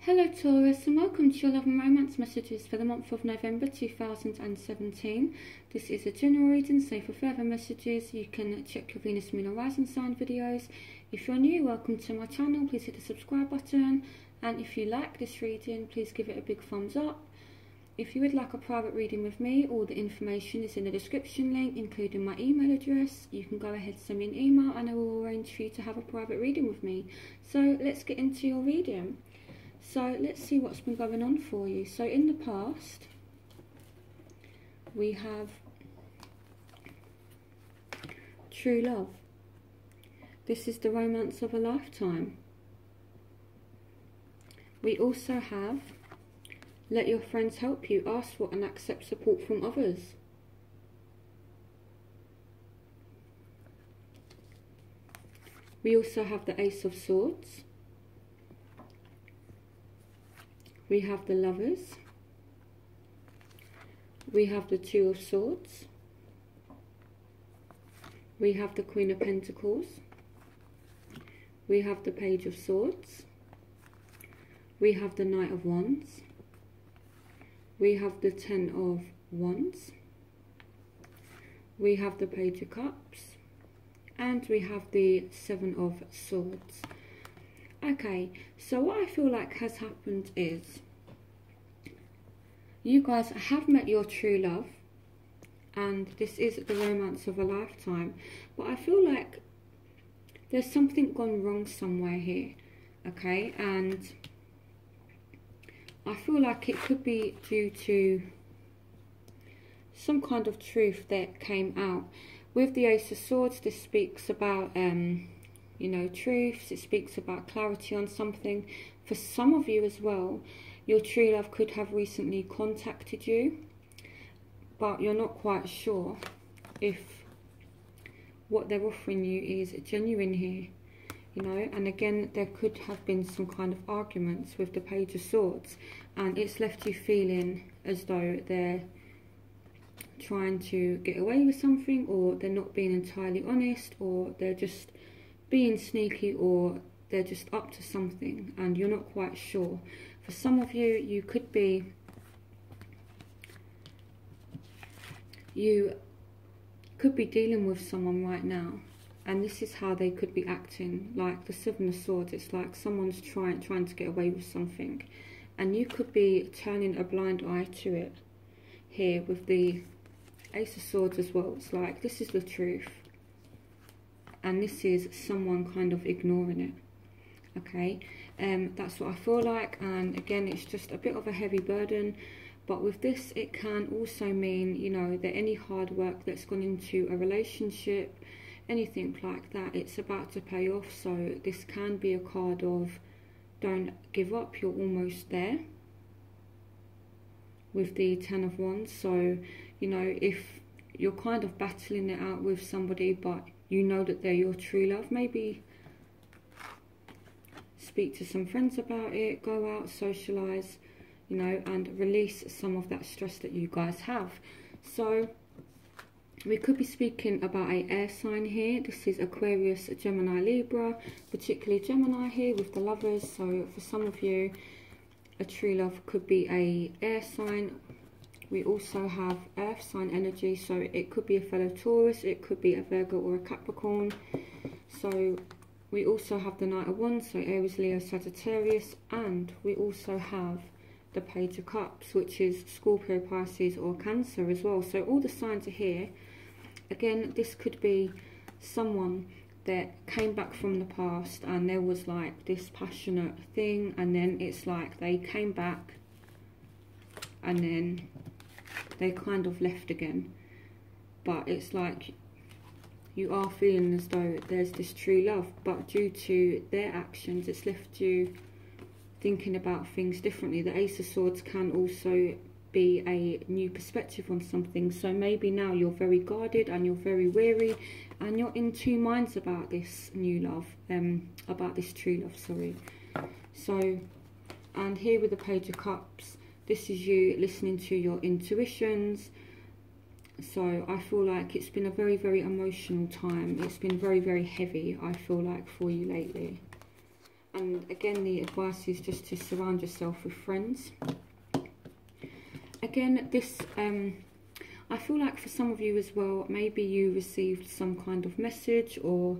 Hello Taurus, and welcome to your love and romance messages for the month of November 2017. This is a general reading, so for further messages you can check your Venus, Moon or Rising sign videos. If you're new, welcome to my channel, please hit the subscribe button, and if you like this reading, please give it a big thumbs up. If you would like a private reading with me, all the information is in the description link, including my email address. You can go ahead and send me an email and I will arrange for you to have a private reading with me. So let's get into your reading. So let's see what's been going on for you. So in the past, we have true love. This is the romance of a lifetime. We also have let your friends help you, ask for and accept support from others. We also have the Ace of Swords. We have the Lovers. We have the Two of Swords. We have the Queen of Pentacles. We have the Page of Swords. We have the Knight of Wands. We have the Ten of Wands. We have the Page of Cups. And we have the Seven of Swords. Okay, so what I feel like has happened is you guys have met your true love, and this is the romance of a lifetime, but I feel like there's something gone wrong somewhere here, okay? And I feel like it could be due to some kind of truth that came out. With the Ace of Swords, this speaks about you know, truths. It speaks about clarity on something. For some of you as well, your true love could have recently contacted you, but you're not quite sure if what they're offering you is genuine here, you know. And again, there could have been some kind of arguments with the Page of Swords, and it's left you feeling as though they're trying to get away with something, or they're not being entirely honest, or they're just being sneaky, or they're just up to something and you're not quite sure. For some of you, you could be dealing with someone right now, and this is how they could be acting. Like the Seven of Swords, it's like someone's trying to get away with something, and you could be turning a blind eye to it. Here with the Ace of Swords as well, it's like this is the truth, and this is someone kind of ignoring it, okay? That's what I feel like. And again, it's just a bit of a heavy burden, but with this, it can also mean, you know, that any hard work that's gone into a relationship, anything like that, it's about to pay off. So this can be a card of don't give up, you're almost there, with the Ten of Wands. So, you know, if you're kind of battling it out with somebody, but you know that they're your true love, maybe speak to some friends about it, go out, socialise, you know, and release some of that stress that you guys have. So we could be speaking about an air sign here. This is Aquarius, Gemini, Libra, particularly Gemini here with the Lovers. So for some of you, a true love could be a air sign. We also have earth sign energy, so it could be a fellow Taurus, it could be a Virgo or a Capricorn. So we also have the Knight of Wands, so Aries, Leo, Sagittarius, and we also have the Page of Cups, which is Scorpio, Pisces or Cancer as well. So all the signs are here. Again, this could be someone that came back from the past and there was like this passionate thing, and then it's like they came back and then they kind of left again, but it's like you are feeling as though there's this true love, but due to their actions, it's left you thinking about things differently. The Ace of Swords can also be a new perspective on something, so maybe now you're very guarded and you're very wary and you're in two minds about this new love, about this true love, sorry. So, and here with the Page of Cups, this is you listening to your intuitions. So I feel like it's been a very, very emotional time. It's been very, very heavy, I feel like, for you lately. And again, the advice is just to surround yourself with friends. Again, this, I feel like for some of you as well, maybe you received some kind of message, or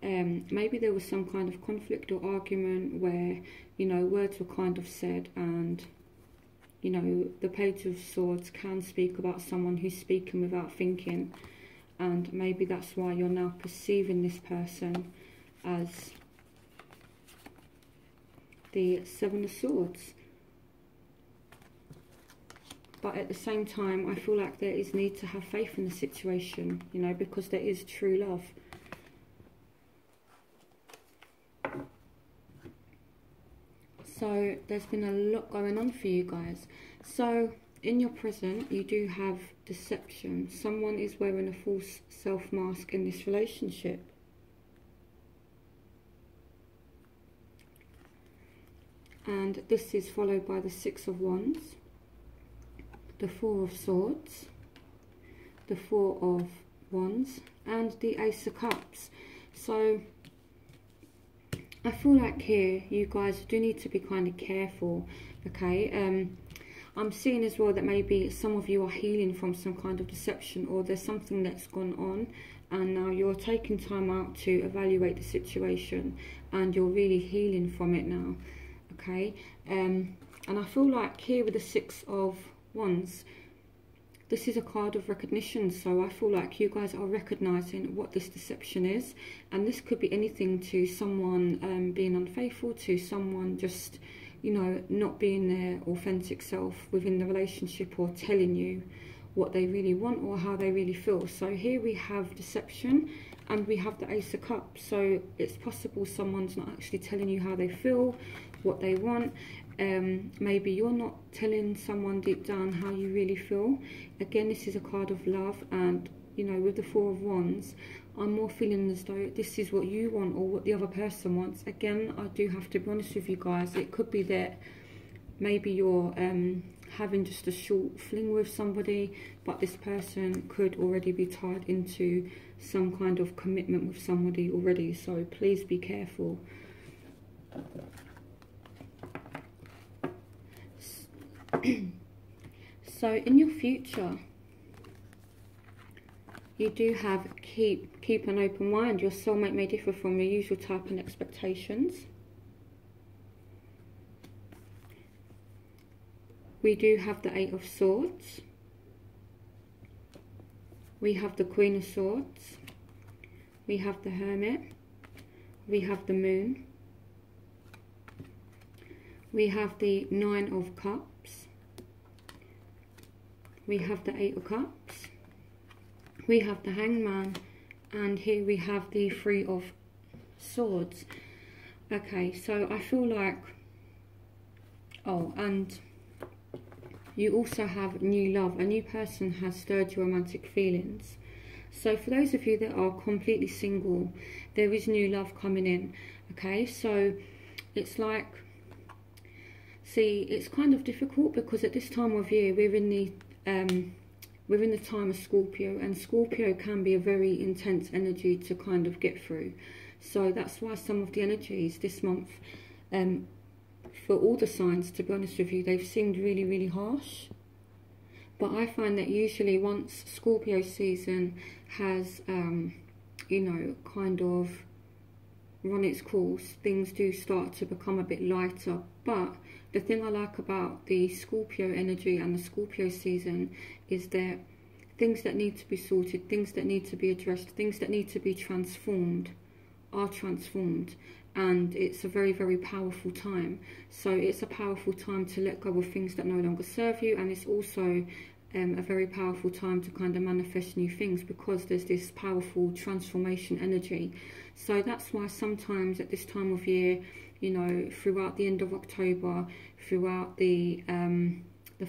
maybe there was some kind of conflict or argument where, you know, words were kind of said, and, you know, the Page of Swords can speak about someone who's speaking without thinking, and maybe that's why you're now perceiving this person as the Seven of Swords. But at the same time, I feel like there is need to have faith in the situation, you know, because there is true love. So there's been a lot going on for you guys. So in your present, you do have deception. Someone is wearing a false self mask in this relationship. And this is followed by the Six of Wands, the Four of Swords, the Four of Wands, and the Ace of Cups. So I feel like here you guys do need to be kind of careful, okay? I'm seeing as well that maybe some of you are healing from some kind of deception, or there's something that's gone on, and now you're taking time out to evaluate the situation, and you're really healing from it now, okay? And I feel like here with the Six of Wands, this is a card of recognition. So I feel like you guys are recognizing what this deception is, and this could be anything to someone being unfaithful, to someone just, you know, not being their authentic self within the relationship, or telling you what they really want or how they really feel. So here we have deception, and we have the Ace of Cups. So it's possible someone's not actually telling you how they feel, what they want. Maybe you're not telling someone deep down how you really feel. Again, this is a card of love, and, you know, with the Four of Wands, I'm more feeling as though this is what you want or what the other person wants. Again, I do have to be honest with you guys. It could be that maybe you're having just a short fling with somebody, but this person could already be tied into some kind of commitment with somebody already. So please be careful. So in your future, you do have keep an open mind. Your soulmate may differ from your usual type and expectations. We do have the Eight of Swords. We have the Queen of Swords. We have the Hermit. We have the Moon. We have the Nine of Cups. We have the Eight of Cups. We have the Hangman. And here we have the Three of Swords. Okay, so I feel like... Oh, and you also have new love. A new person has stirred your romantic feelings. So for those of you that are completely single, there is new love coming in. Okay, so it's like... See, it's kind of difficult because at this time of year, we're in the time of Scorpio, and Scorpio can be a very intense energy to kind of get through. So that's why some of the energies this month, for all the signs, to be honest with you, they've seemed really, really harsh. But I find that usually once Scorpio season has, you know, kind of run its course, things do start to become a bit lighter. But the thing I like about the Scorpio energy and the Scorpio season is that things that need to be sorted, things that need to be addressed, things that need to be transformed are transformed. And it's a very, very powerful time. So it's a powerful time to let go of things that no longer serve you. And it's also a very powerful time to kind of manifest new things, because there's this powerful transformation energy. So that's why sometimes at this time of year, you know, throughout the end of October, throughout the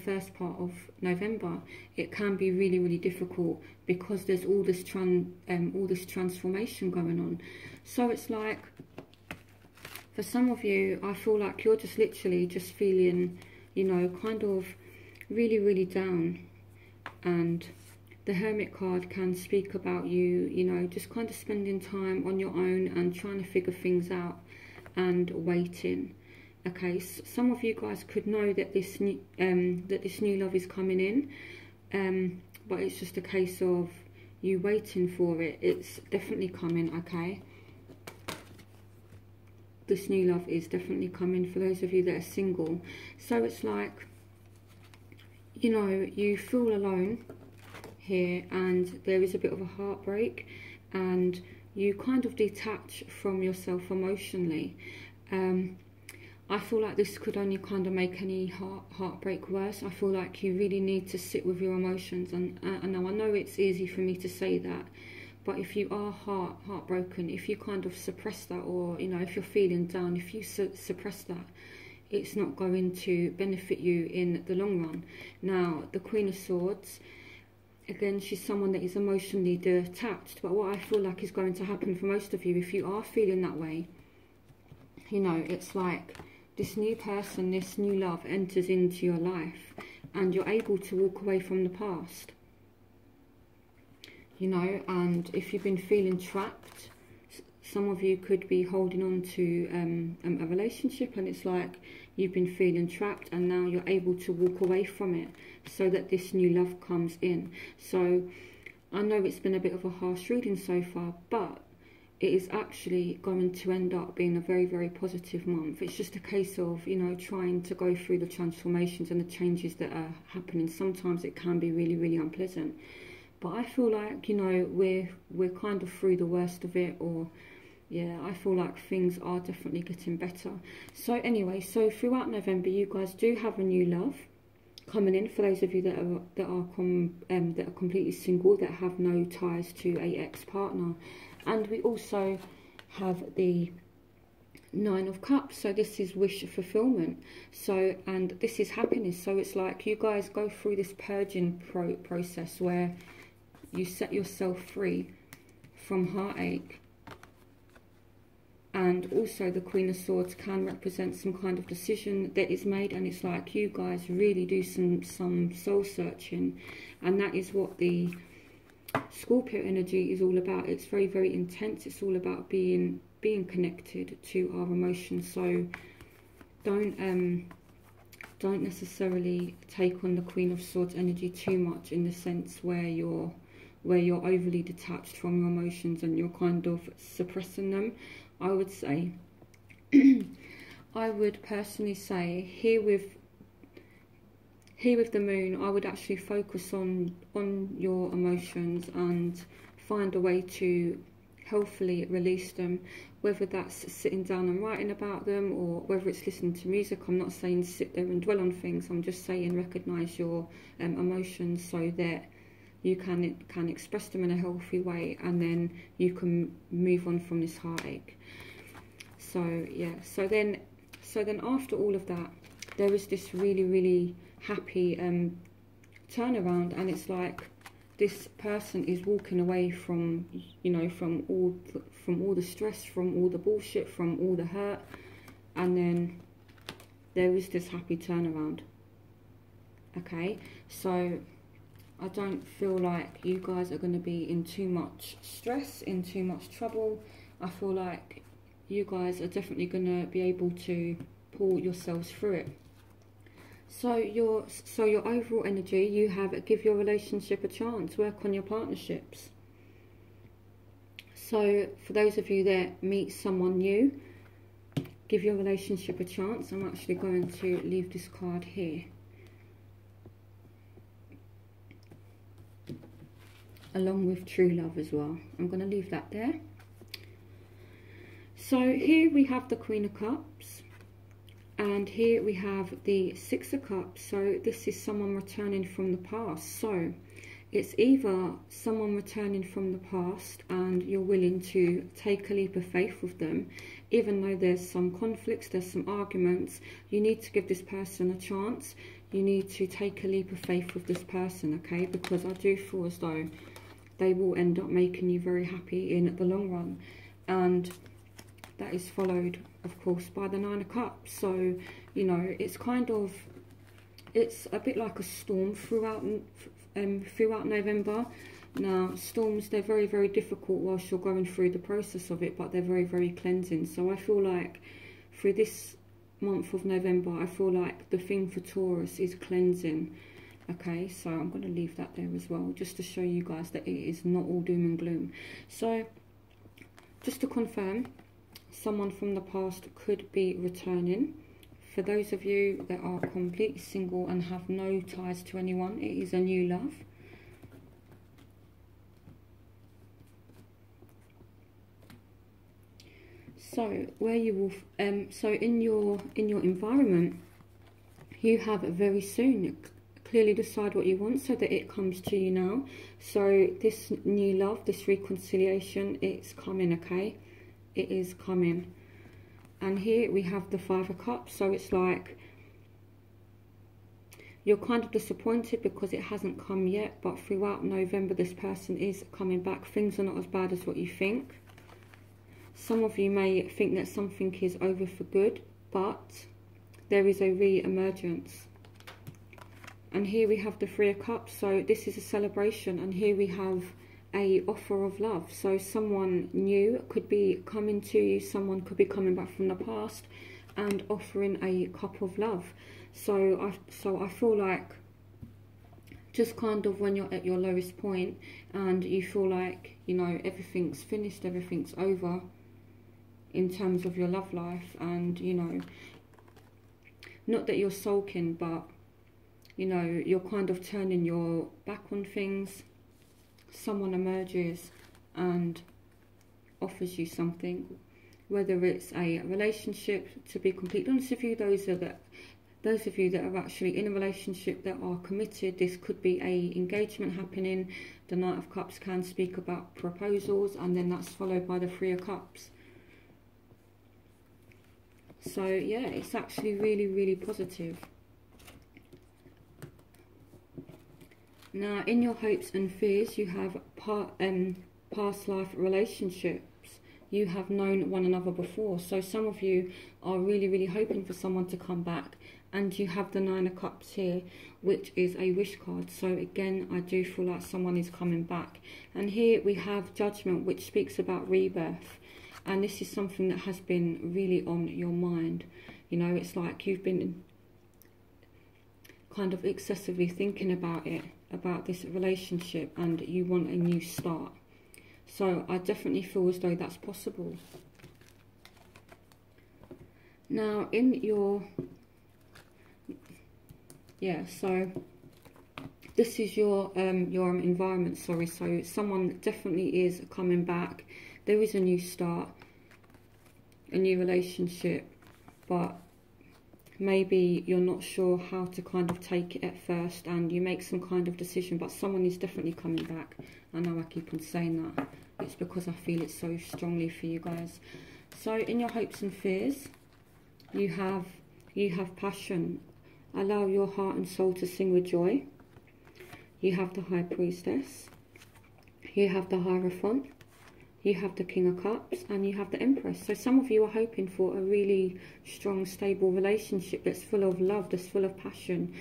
first part of November, it can be really, really difficult, because there's all this transformation going on. So it's like, for some of you, I feel like you're just literally just feeling, you know, kind of really, really down. And the Hermit card can speak about you, you know, just kind of spending time on your own and trying to figure things out. and waiting. Okay, so some of you guys could know that this new love is coming in, but it's just a case of you waiting for it. It's definitely coming, okay? This new love is definitely coming for those of you that are single. So it's like, you know, you feel alone here, and there is a bit of a heartbreak, and you kind of detach from yourself emotionally. I feel like this could only kind of make any heartbreak worse. I feel like you really need to sit with your emotions, and now I know it's easy for me to say that, but if you are heartbroken, if you kind of suppress that, or, you know, if you're feeling down, if you suppress that, it's not going to benefit you in the long run. Now, the Queen of Swords, again, she's someone that is emotionally detached, but what I feel like is going to happen for most of you, if you are feeling that way, you know, it's like this new person, this new love enters into your life, and you're able to walk away from the past, you know. And if you've been feeling trapped, some of you could be holding on to a relationship, and it's like you've been feeling trapped, and now you're able to walk away from it so that this new love comes in. So I know it's been a bit of a harsh reading so far, but it is actually going to end up being a very, very positive month. It's just a case of, you know, trying to go through the transformations and the changes that are happening. Sometimes it can be really, really unpleasant, but I feel like, you know, we're kind of through the worst of it, or yeah, I feel like things are definitely getting better. So anyway, so throughout November, you guys do have a new love coming in. For those of you that are completely single, that have no ties to a ex-partner. And we also have the Nine of Cups. So this is wish fulfillment. So, and this is happiness. So it's like you guys go through this purging process where you set yourself free from heartache. And also the Queen of Swords can represent some kind of decision that is made, and it's like you guys really do some soul searching, and that is what the Scorpio energy is all about. It's very, very intense. It's all about being connected to our emotions. So don't necessarily take on the Queen of Swords energy too much, in the sense where you're overly detached from your emotions and you're kind of suppressing them. I would say, I would personally say here with the moon, I would actually focus on your emotions and find a way to healthily release them, whether that's sitting down and writing about them, or whether it's listening to music. I'm not saying sit there and dwell on things. I'm just saying recognize your emotions so that you can express them in a healthy way, and then you can move on from this heartache. So yeah, so then after all of that, there is this really, really happy turnaround, and it's like this person is walking away from, you know, from all the stress, from all the bullshit, from all the hurt, and then there is this happy turnaround. Okay, so I don't feel like you guys are going to be in too much stress, in too much trouble. I feel like you guys are definitely going to be able to pull yourselves through it. So your overall energy, you have give your relationship a chance, work on your partnerships. So for those of you that meet someone new, give your relationship a chance. I'm actually going to leave this card here, along with true love as well. I'm going to leave that there. So here we have the Queen of Cups, and here we have the Six of Cups. So this is someone returning from the past. So it's either someone returning from the past and you're willing to take a leap of faith with them, even though there's some conflicts, there's some arguments. You need to give this person a chance. You need to take a leap of faith with this person, okay? Because I do feel as though they will end up making you very happy in the long run. And that is followed, of course, by the Nine of Cups. So, you know, it's kind of, it's a bit like a storm throughout November. Now, storms, they're very, very difficult whilst you're going through the process of it, but they're very, very cleansing. So I feel like through this month of November, I feel like the thing for Taurus is cleansing. Okay, so I'm going to leave that there as well, just to show you guys that it is not all doom and gloom. So just to confirm, someone from the past could be returning. For those of you that are completely single and have no ties to anyone, it is a new love. So where you will, so in your environment, you have very soon clearly decide what you want so that it comes to you now. So this new love, this reconciliation, it's coming. Okay, it is coming. And here we have the Five of Cups. So it's like you're kind of disappointed because it hasn't come yet, but throughout November this person is coming back. Things are not as bad as what you think. Some of you may think that something is over for good, but there is a re-emergence. And here we have the Three of Cups. So this is a celebration, and here we have a offer of love. So someone new could be coming to you, someone could be coming back from the past and offering a cup of love. So I feel like just kind of when you're at your lowest point and you feel like, you know, everything's finished, everything's over in terms of your love life, and, you know, not that you're sulking, but, you know, you're kind of turning your back on things. Someone emerges and offers you something, whether it's a relationship. To be completely honest with you, those of you that are actually in a relationship that are committed, this could be a engagement happening. The Knight of Cups can speak about proposals, and then that's followed by the Three of Cups. So yeah, it's actually really, really positive. Now, in your hopes and fears, you have past life relationships. You have known one another before. So some of you are really, really hoping for someone to come back. And you have the Nine of Cups here, which is a wish card. So again, I do feel like someone is coming back. And here we have Judgment, which speaks about rebirth. And this is something that has been really on your mind. You know, it's like you've been kind of excessively thinking about it, about this relationship, and you want a new start. So I definitely feel as though that's possible. Now in your, yeah, so this is your environment, sorry. So someone definitely is coming back. There is a new start, a new relationship, but maybe you're not sure how to kind of take it at first, and you make some kind of decision, but someone is definitely coming back. I know I keep on saying that. It's because I feel it so strongly for you guys. So in your hopes and fears, you have passion. Allow your heart and soul to sing with joy. You have the High Priestess. You have the Hierophant. You have the King of Cups, and you have the Empress. So some of you are hoping for a really strong, stable relationship that's full of love, that's full of passion.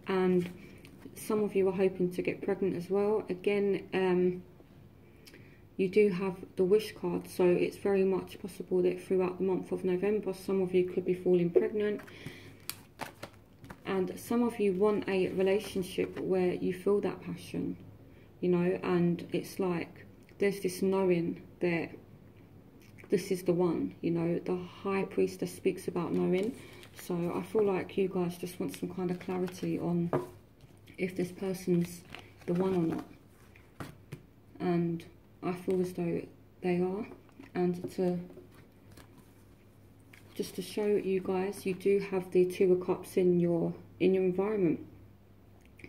And some of you are hoping to get pregnant as well. Again, you do have the wish card, so it's very much possible that throughout the month of November, some of you could be falling pregnant. And some of you want a relationship where you feel that passion, you know, and it's like there's this knowing that this is the one, you know. The High Priestess speaks about knowing. So I feel like you guys just want some kind of clarity on if this person's the one or not. And I feel as though they are. And just to show you guys, you do have the Two of Cups in your environment.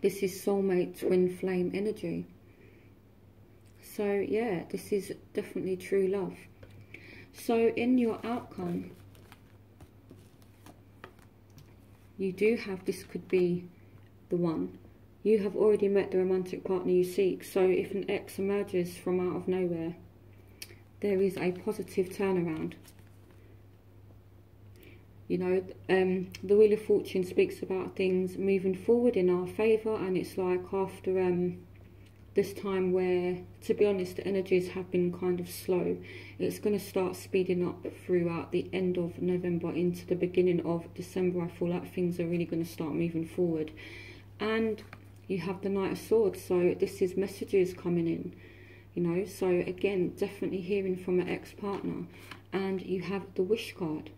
This is soulmate twin flame energy. So yeah, this is definitely true love. So in your outcome, you do have, this could be the one. You have already met the romantic partner you seek. So if an ex emerges from out of nowhere, there is a positive turnaround. You know, the Wheel of Fortune speaks about things moving forward in our favour, and it's like this time where, to be honest, the energies have been kind of slow. It's going to start speeding up throughout the end of November into the beginning of December. I feel like things are really going to start moving forward. And you have the Knight of Swords, so this is messages coming in, you know. So again, definitely hearing from an ex-partner. And you have the Wish card.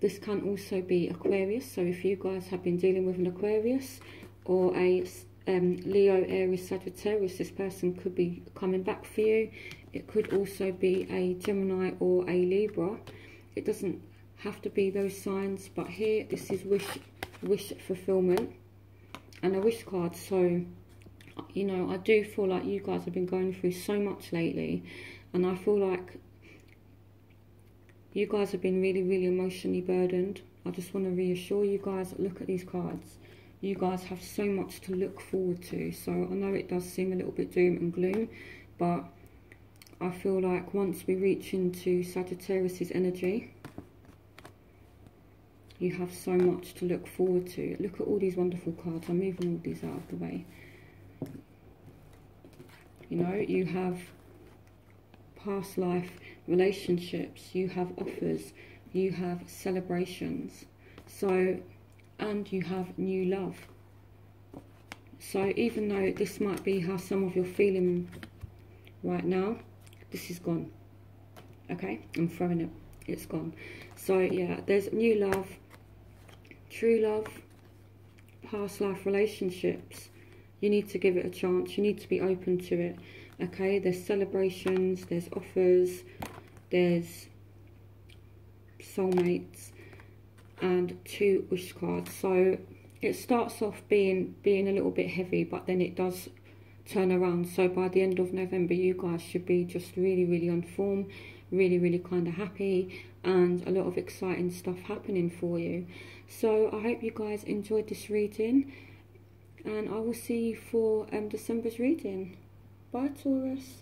This can also be Aquarius, so if you guys have been dealing with an Aquarius or a Leo, Aries, Sagittarius, this person could be coming back for you. It could also be a Gemini or a Libra. It doesn't have to be those signs, but here this is wish fulfillment and a wish card. So, you know, I do feel like you guys have been going through so much lately, and I feel like you guys have been really, really emotionally burdened. I just want to reassure you guys, look at these cards. You guys have so much to look forward to. So I know it does seem a little bit doom and gloom, but I feel like once we reach into Sagittarius's energy, you have so much to look forward to. Look at all these wonderful cards. I'm moving all these out of the way. You know, you have past life relationships, you have offers, you have celebrations. So, and you have new love. So even though this might be how some of you are feeling right now, this is gone. Okay, I'm throwing it, it's gone. So yeah, there's new love, true love, past life relationships. You need to give it a chance, you need to be open to it. Okay, there's celebrations, there's offers, there's soulmates, and 2 wish cards. So it starts off being a little bit heavy, but then it does turn around. So by the end of November, you guys should be just really, really on form, really, really kind of happy, and a lot of exciting stuff happening for you. So I hope you guys enjoyed this reading, and I will see you for December's reading. Bye, Taurus.